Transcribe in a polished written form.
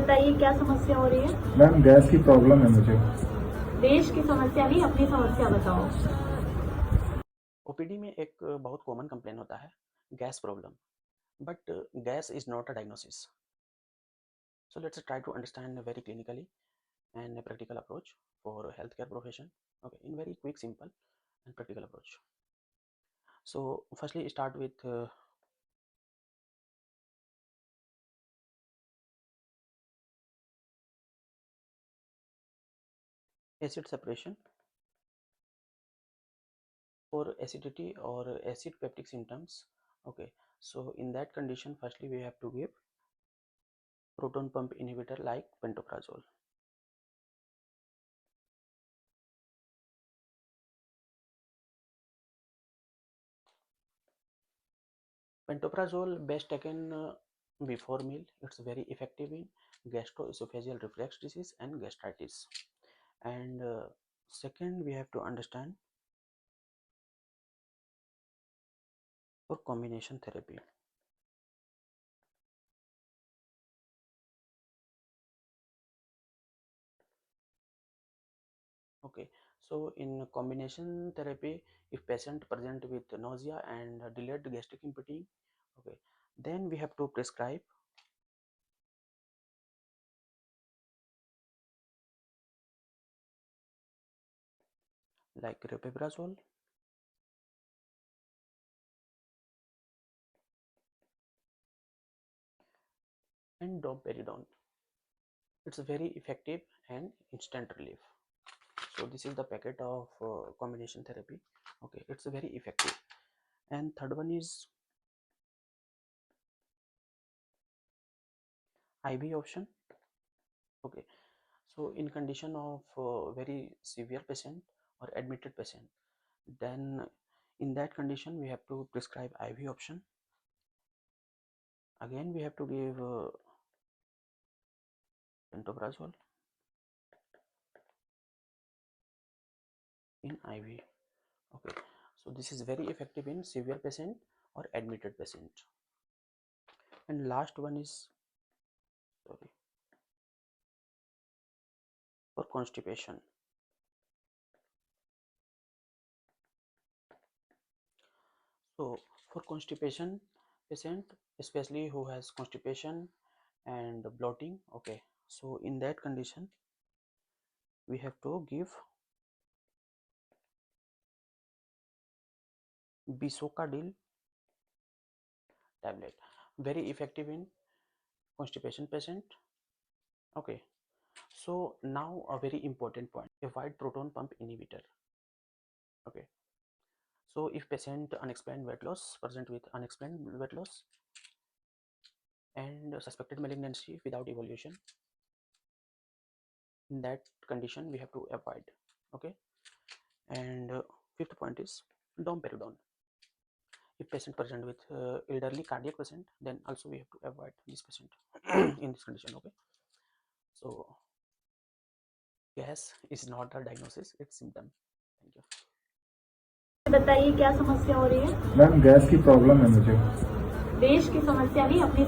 बताइए क्या समस्या हो रही है। मैम गैस की प्रॉब्लम है मुझे। देश की समस्या नहीं, अपनी समस्या बताओ। ओपीडी में एक बहुत कॉमन कंप्लेन होता है gas problem, but gas is not a diagnosis. So let's try to understand very clinically and a practical approach for healthcare profession. Okay, in very quick, simple, and practical approach. So firstly, start with acid separation for acidity or acid peptic symptoms. Okay, so in that condition, firstly we have to give proton pump inhibitor like pantoprazole. Pantoprazole best taken before meal. It's very effective in gastroesophageal reflux disease and gastritis. And second, we have to understand for combination therapy. Okay, so in combination therapy, if patient present with nausea and delayed gastric emptying, okay, then we have to prescribe like rabeprazole and domperidone. It's very effective and instant relief. So this is the packet of combination therapy. Okay, it's very effective. And third one is IV option. Okay, so in condition of very severe patient or admitted patient, then in that condition we have to prescribe IV option. Again we have to give pantoprazole in IV. Okay, so this is very effective in severe patient or admitted patient. And last one is for constipation. So for constipation patient, especially who has constipation and bloating, okay, so in that condition we have to give Bisocadil tablet, very effective in constipation patient. Okay, so now a very important point, avoid proton pump inhibitor. Okay, so if patient unexplained weight loss, present with unexplained weight loss and suspected malignancy without evaluation, in that condition we have to avoid. Okay, and fifth point is domperidone. If patient present with elderly cardiac patient, then also we have to avoid this patient in this condition. Okay, so gas is not a diagnosis, it's symptom. Thank you. बताइए क्या समस्या हो रही है। Ma'am gas की problem है मुझे। देश की समस्या नहीं, अपनी